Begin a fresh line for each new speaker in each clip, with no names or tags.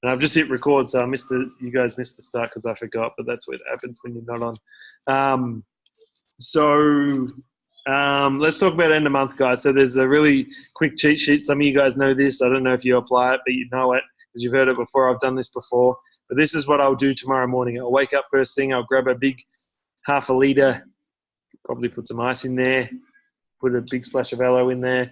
And I've just hit record, so you guys missed the start because I forgot, but that's what happens when you're not on. Let's talk about end of month, guys. So there's a really quick cheat sheet. Some of you guys know this. I don't know if you apply it, but you know it because you've heard it before. I've done this before. But this is what I'll do tomorrow morning. I'll wake up first thing. I'll grab a big half a litre, probably put some ice in there, put a big splash of aloe in there,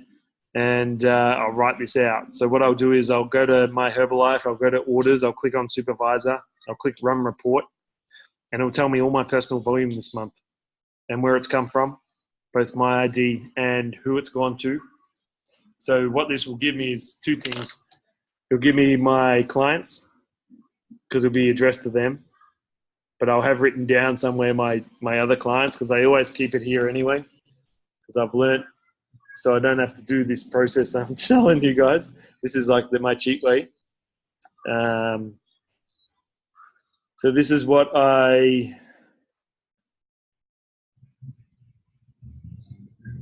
and I'll write this out. So what I'll do is I'll go to my Herbalife, I'll go to orders, I'll click on supervisor, I'll click run report, and it'll tell me all my personal volume this month and where it's come from, both my ID and who it's gone to. So what this will give me is two things. It'll give me my clients because it'll be addressed to them, but I'll have written down somewhere my other clients because I always keep it here anyway because I've learnt, so I don't have to do this process that I'm telling you guys. This is like my cheat way. So this is what I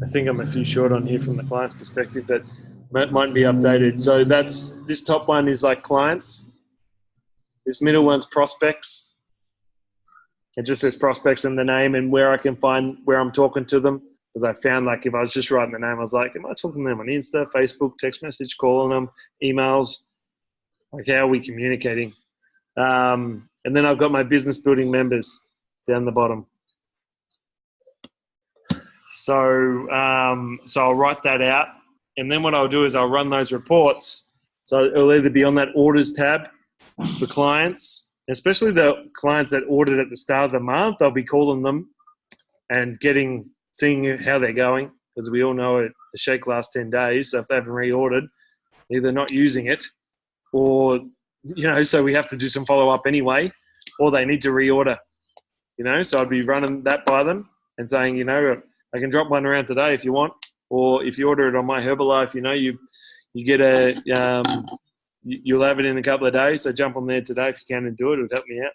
think I'm a few short on here from the client's perspective, but it might be updated. So this top one is like clients. This middle one's prospects. It just says prospects in the name and where I can find where I'm talking to them. Because I found like if I was just writing the name, I was like, am I talking to them on Insta, Facebook, text message, calling them, emails? Like how are we communicating? And then I've got my business building members down the bottom. So I'll write that out. And then what I'll do is I'll run those reports. So it'll either be on that orders tab for clients, especially the clients that ordered at the start of the month. I'll be calling them and seeing how they're going, because we all know the shake lasts 10 days. So if they haven't reordered, either not using it or, so we have to do some follow-up anyway, or they need to reorder, So I'd be running that by them and saying, I can drop one around today if you want, or if you order it on my Herbalife, you get you'll have it in a couple of days. So jump on there today if you can and do it. It would help me out.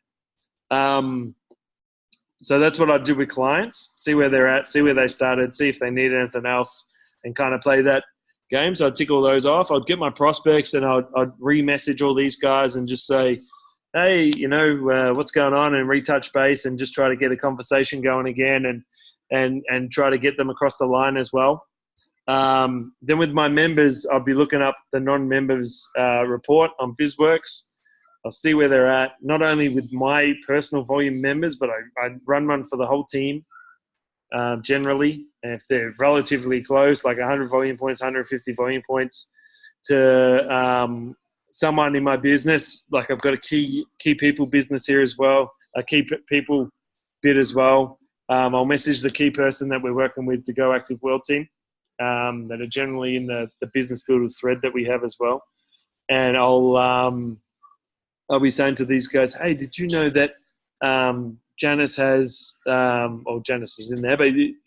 So that's what I'd do with clients, see where they're at, see where they started, see if they need anything else, and kind of play that game. So I'd tick all those off. I'd get my prospects and I'd re-message all these guys and just say, hey, what's going on, and retouch base and just try to get a conversation going again and try to get them across the line as well. Then with my members, I'll be looking up the non-members report on BizWorks. I'll see where they're at, not only with my personal volume members, but I run one for the whole team generally. And if they're relatively close, like 100 volume points, 150 volume points to someone in my business, like I've got a key people business here as well, a key people bit as well. I'll message the key person that we're working with to Go Active World Team that are generally in the business builders thread that we have as well. And I'll be saying to these guys, hey, did you know that Janice has, or Janice is in there, but do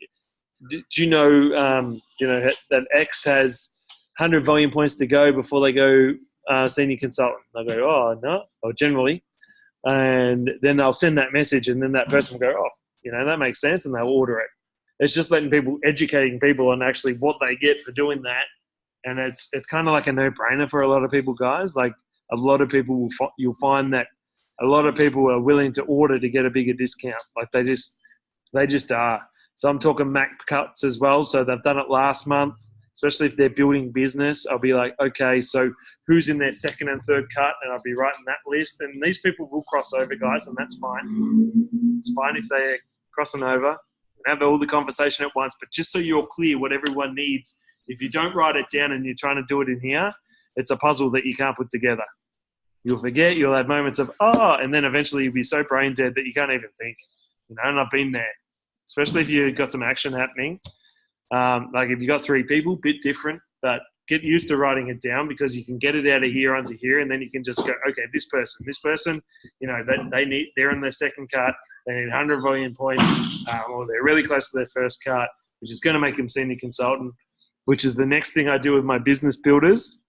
you know, that X has 100 volume points to go before they go senior consultant? They'll go, oh, no, or generally. And then I'll send that message and then that person will go, oh, that makes sense, and they'll order it. It's just educating people on actually what they get for doing that. And it's kind of like a no-brainer for a lot of people, guys. Like a lot of people, you'll find that a lot of people are willing to order to get a bigger discount. Like they just are. So I'm talking MAC cuts as well. So they've done it last month, especially if they're building business. I'll be like, okay, so who's in their second and third cut? And I'll be writing that list. And these people will cross over, guys, and that's fine. It's fine if they're crossing over and have all the conversation at once. But just so you're clear what everyone needs, if you don't write it down and you're trying to do it in here, it's a puzzle that you can't put together. You'll forget, you'll have moments of, and then eventually you'll be so brain dead that you can't even think. And I've been there, especially if you've got some action happening. Like if you got 3 people, bit different, but get used to writing it down because you can get it out of here onto here, and then you can just go, okay, this person, they're in their second cut, they need 100 volume points, or they're really close to their first cut, which is going to make them senior consultant, which is the next thing I do with my business builders.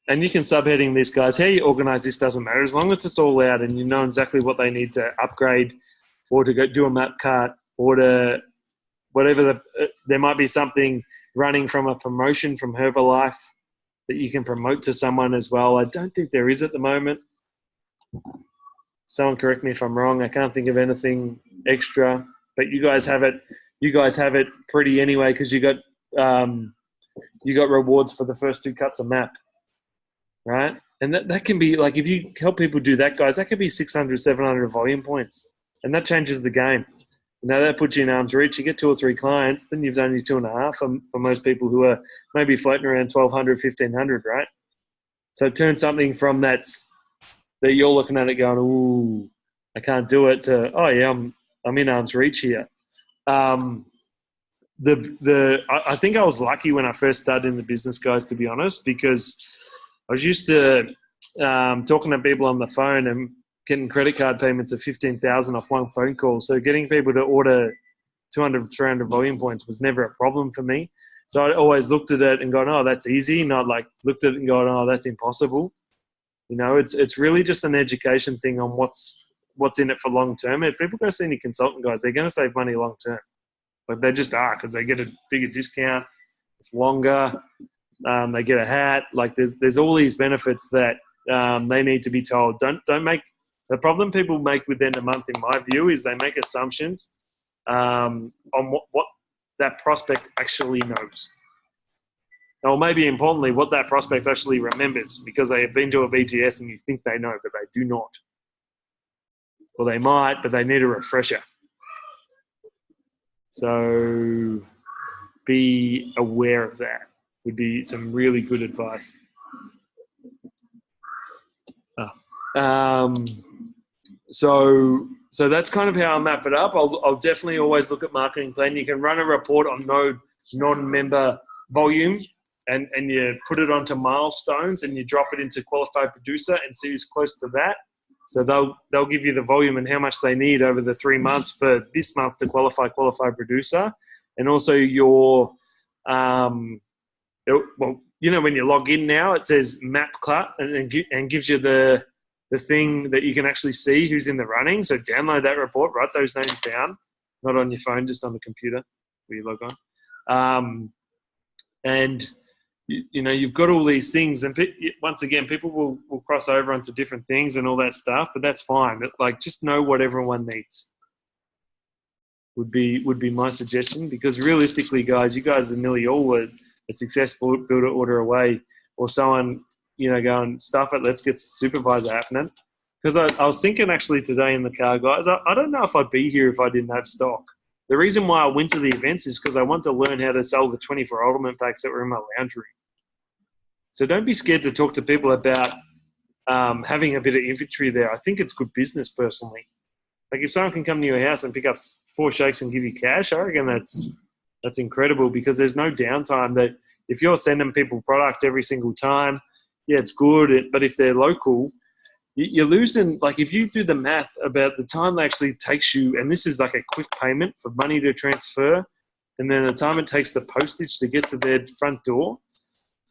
And you can subheading this, guys. How you organize this doesn't matter. As long as it's all out and you know exactly what they need to upgrade or to go do a map cut or to whatever there might be something running from a promotion from Herbalife that you can promote to someone as well. I don't think there is at the moment. Someone correct me if I'm wrong. I can't think of anything extra, but you guys have it. You guys have it pretty anyway because you got rewards for the first 2 cuts of map, right? And that can be like, if you help people do that, guys, that could be 600, 700 volume points, and that changes the game. That puts you in arm's reach. You get 2 or 3 clients, then you've done your 2.5 for most people who are maybe floating around 1,200, 1,500, right? So turn something from that you're looking at it going, ooh, I can't do it, to, oh yeah, I'm in arm's reach here. I think I was lucky when I first started in the business, guys, to be honest, because I was used to talking to people on the phone and getting credit card payments of 15,000 off one phone call. So getting people to order 200, 300 volume points was never a problem for me. So I always looked at it and gone, oh, that's easy. Not like looked at it and gone, oh, that's impossible. It's really just an education thing on what's in it for long term. If people go see any consultant, guys, they're going to save money long term. Like they just are, because they get a bigger discount. It's longer. They get a hat. Like there's all these benefits that they need to be told. Don't make. The problem people make with end of month, in my view, is they make assumptions on what that prospect actually knows. Or maybe importantly, what that prospect actually remembers, because they have been to a BTS and you think they know, but they do not. Or they might, but they need a refresher. So be aware of that. Would be some really good advice. So that's kind of how I map it up. I'll definitely always look at marketing plan. You can run a report on no non-member volume, and you put it onto milestones and you drop it into qualified producer and see who's close to that. So they'll give you the volume and how much they need over the 3 months for this month to qualify qualified producer, and also your when you log in now, it says map cut and gives you the thing that you can actually see who's in the running. So download that report, write those names down, not on your phone, just on the computer where you log on. And you've got all these things, and once again, people will cross over onto different things and all that stuff, but that's fine. Like, just know what everyone needs would be my suggestion, because realistically, guys, you guys are nearly all a successful builder order away, or someone, going, stuff it, let's get supervisor happening. Because I was thinking actually today in the car, guys, I don't know if I'd be here if I didn't have stock. The reason why I went to the events is because I want to learn how to sell the 24 ultimate packs that were in my lounge room. So don't be scared to talk to people about having a bit of inventory there. I think it's good business personally. Like if someone can come to your house and pick up 4 shakes and give you cash, I reckon that's incredible, because there's no downtime. That if you're sending people product every single time, yeah, it's good. But if they're local, you're losing. Like if you do the math about the time it actually takes you, and this is like a quick payment for money to transfer, and then the time it takes the postage to get to their front door,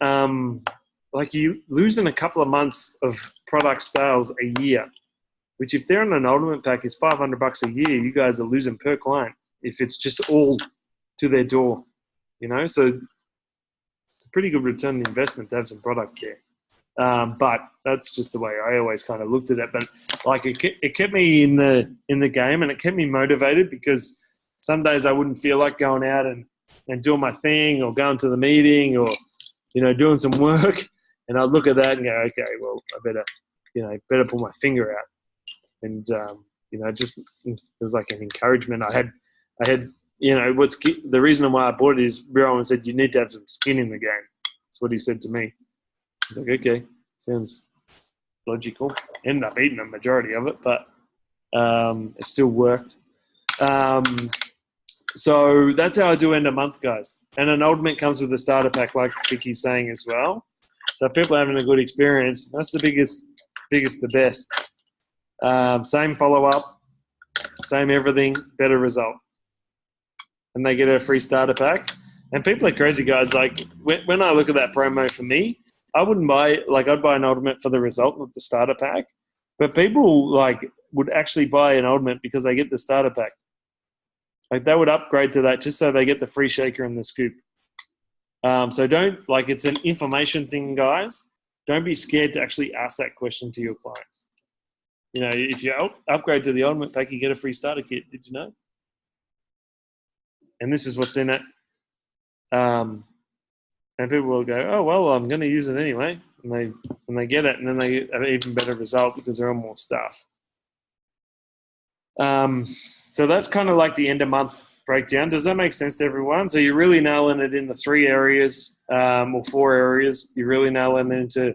like you losing a couple of months of product sales a year, which if they're on an ultimate pack is $500 a year, you guys are losing per client if it's just all to their door, so it's a pretty good return on the investment to have some product there. But that's just the way I always kind of looked at it. But like it kept me in the game, and it kept me motivated, because some days I wouldn't feel like going out and doing my thing, or going to the meeting, or doing some work, and I'd look at that and go, okay, well, I better pull my finger out. And just it was like an encouragement. I had what's the reason why I bought it is Rowan said you need to have some skin in the game. That's what he said to me. He's like, okay, sounds logical. Ended up eating a majority of it, but it still worked. So that's how I do end of month, guys. And an ultimate comes with a starter pack, like Vicky's saying as well. So if people are having a good experience, that's the biggest, the best. Same follow-up, same everything, better result. And they get a free starter pack. And people are crazy, guys. Like when I look at that promo for me, I wouldn't buy, I'd buy an ultimate for the result, not the starter pack. But people would actually buy an ultimate because they get the starter pack. Like they would upgrade to that just so they get the free shaker and the scoop. So don't, like, it's an information thing, guys. Don't be scared to actually ask that question to your clients. You know, if you upgrade to the Ultimate Pack, you get a free starter kit. Did you know? And this is what's in it. And people will go, oh, well, I'm going to use it anyway. And they get it, and then they get an even better result because they're on more stuff. So that's kind of like the end of month breakdown. Does that make sense to everyone? So you're really nailing it in the 3 areas or 4 areas. You're really nailing it into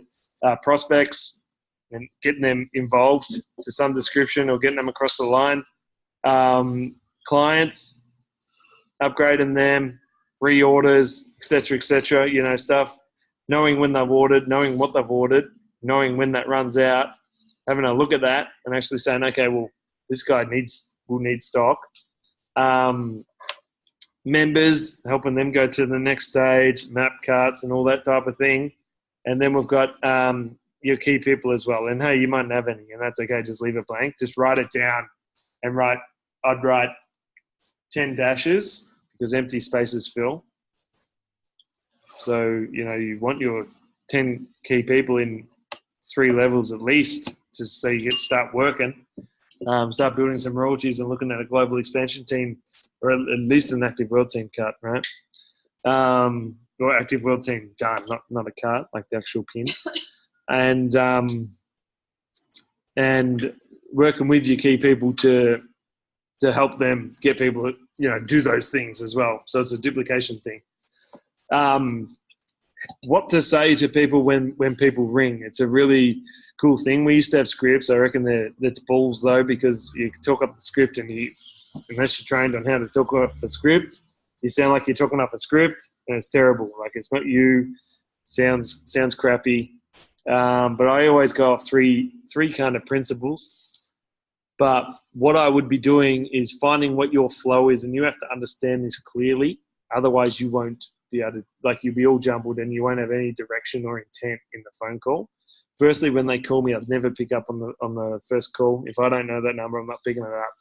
prospects and getting them involved to some description or getting them across the line. Clients, upgrading them, reorders, et cetera, you know, stuff. Knowing when they've ordered, knowing what they've ordered, knowing when that runs out, having a look at that and actually saying, okay, well, this guy will need stock. Members, helping them go to the next stage, map carts and all that type of thing. And then we've got your key people as well. And hey, you mightn't have any, and that's okay. Just leave it blank. Just write it down and I'd write 10 dashes because empty spaces fill. So, you know, you want your 10 key people in 3 levels at least just so you start working. Start building some royalties and looking at a global expansion team, or at least an active world team cut, right? Or active world team done, not a cut, like the actual pin. And working with your key people to help them get people to, you know, do those things as well. So it's a duplication thing. What to say to people when people ring. It's a really cool thing. We used to have scripts. I reckon that's balls though, because you talk up the script and unless you're trained on how to talk off a script, you sound like you're talking off a script and it's terrible. Like it's not you. Sounds crappy. But I always go off three kind of principles. But what I would be doing is finding what your flow is, and you have to understand this clearly. Otherwise, you won't be able to, like, you'll be all jumbled and you won't have any direction or intent in the phone call. Firstly, when they call me, I'd never pick up on the first call. If I don't know that number, I'm not picking it up,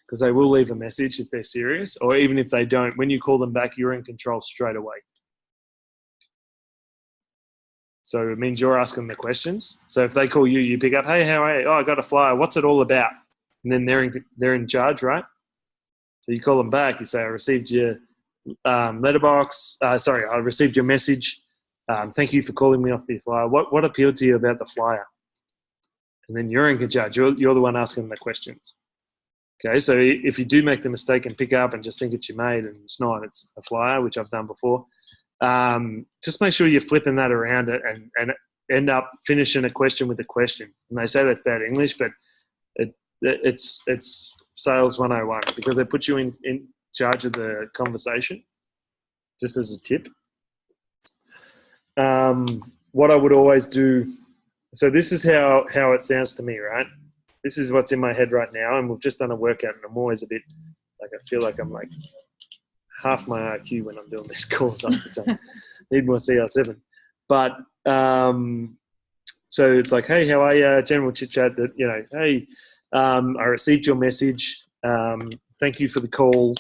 because they will leave a message if they're serious, or even if they don't. When you call them back, you're in control straight away. So it means you're asking the questions. So if they call you, you pick up, hey, how are you? Oh, I got a flyer. What's it all about? And then they're in charge, right? So you call them back. You say, I received your letterbox. I received your message. Thank you for calling me off the flyer. What appealed to you about the flyer? And then you're in charge. You're the one asking the questions. Okay, so if you do make the mistake and pick up and just think it's your mate and it's not, it's a flyer, which I've done before, just make sure you're flipping that around and end up finishing a question with a question. And they say that's bad English, but it's sales 101, because they put you in charge of the conversation, just as a tip. What I would always do, so this is how it sounds to me, right? This is what's in my head right now, and we've just done a workout, and I'm always a bit, like, I feel like I'm like half my IQ when I'm doing these calls half the time. Need more CR7. But so it's like, hey, how are you? General chit chat. That, you know, hey, I received your message. Thank you for the call.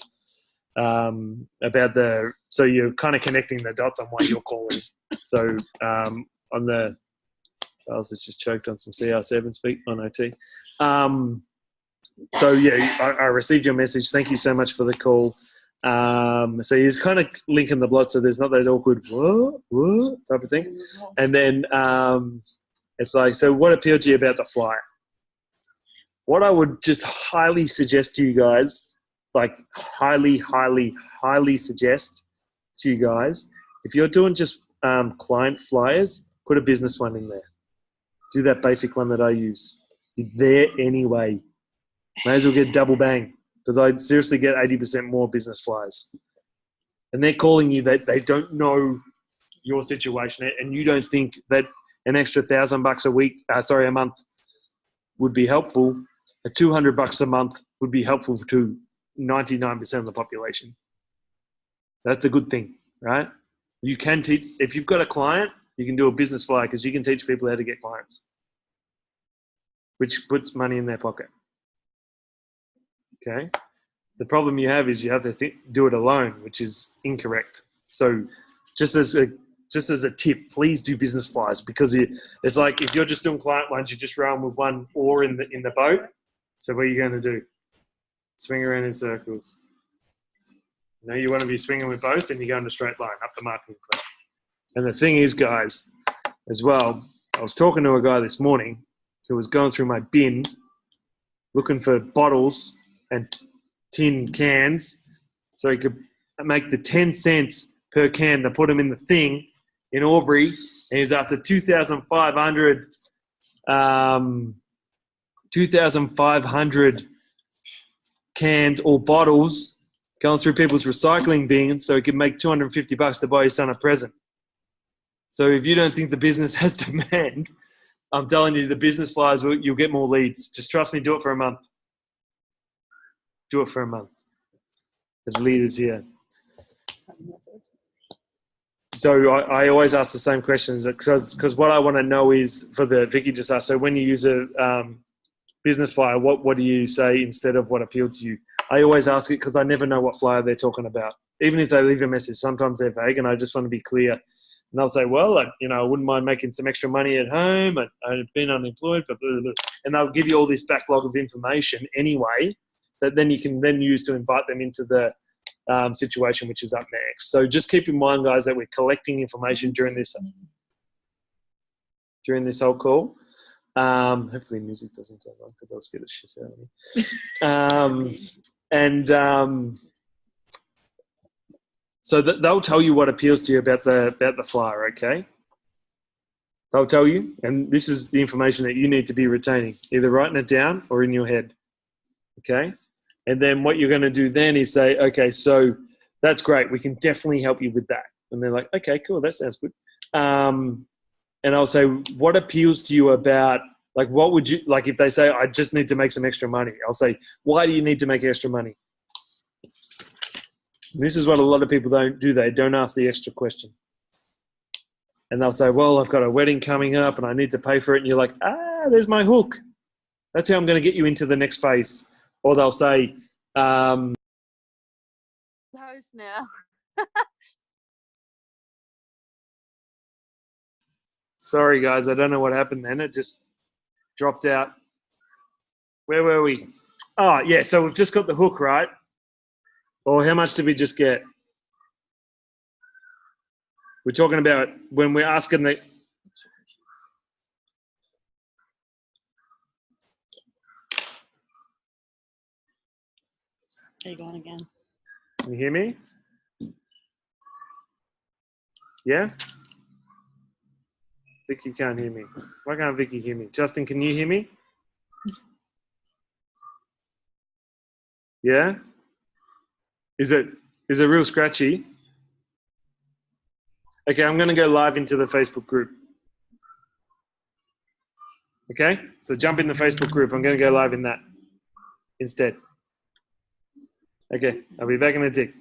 So you're kind of connecting the dots on why you're calling. So on the, I was just choked on some CR7 speak on OT. So yeah, I received your message. Thank you so much for the call. So you're kind of linking the blood, so there's not those awkward what type of thing. And then it's like, so what appealed to you about the flyer? What I would just highly suggest to you guys, like highly suggest to you guys, if you're doing just client flyers, put a business one in there. Do that basic one that I use. You're there anyway. May as well get double bang, because I seriously get 80% more business flyers. And they're calling you, they don't know your situation, and you don't think that an extra $1,000 a month would be helpful. $200 a month would be helpful to 99% of the population. That's a good thing, right? You can teach, if you've got a client, you can do a business flyer, because you can teach people how to get clients, which puts money in their pocket. Okay. The problem you have is you have to do it alone, which is incorrect. So just as a tip, please do business flyers, because it's like if you're just doing client ones, you're just rowing with one oar in the boat. So what are you going to do? Swing around in circles. You want to be swinging with both, and you go in a straight line up the marketing plan. And the thing is, guys, as well, I was talking to a guy this morning who was going through my bin looking for bottles and tin cans so he could make the 10 cents per can to put them in the thing in Albury. And he's after 2,500 cans or bottles going through people's recycling bins so he could make $250 to buy his son a present. So if you don't think the business has demand, I'm telling you, the business flyers, you'll get more leads. Just trust me, do it for a month. Do it for a month. As leaders here. So I always ask the same questions because what I want to know is, for the Vicky just asked, so when you use a business flyer, what do you say instead of what appealed to you? I always ask it because I never know what flyer they're talking about. Even if they leave a message, sometimes they're vague, and I just want to be clear. And they'll say, well, I wouldn't mind making some extra money at home. I've been unemployed for blah, blah, blah. And they'll give you all this backlog of information anyway that then you can then use to invite them into the situation which is up next. So just keep in mind, guys, that we're collecting information during this whole call. Hopefully music doesn't turn on because I'll scare the shit out of me. So they'll tell you what appeals to you about the flyer, okay? They'll tell you, and this is the information that you need to be retaining, either writing it down or in your head, okay? And then what you're going to do then is say, okay, so that's great. We can definitely help you with that. And they're like, okay, cool, that sounds good. And I'll say, what appeals to you about, like, what would you, like if they say, I just need to make some extra money, I'll say, why do you need to make extra money? And this is what a lot of people don't do. They don't ask the extra question. And they'll say, well, I've got a wedding coming up and I need to pay for it. And you're like, there's my hook. That's how I'm going to get you into the next phase. Or they'll say,
host now.
Sorry, guys, I don't know what happened then. It just dropped out. Where were we? Oh, yeah, so we've just got the hook, right? Or how much did we just get? We're talking about when we're asking the...
Are you going again?
Can you hear me? Yeah? Vicky can't hear me. Why can't Vicky hear me? Justin, can you hear me? Yeah? Is it real scratchy? Okay, I'm going to go live into the Facebook group. Okay? So jump in the Facebook group. I'm going to go live in that instead. Okay, I'll be back in a tick.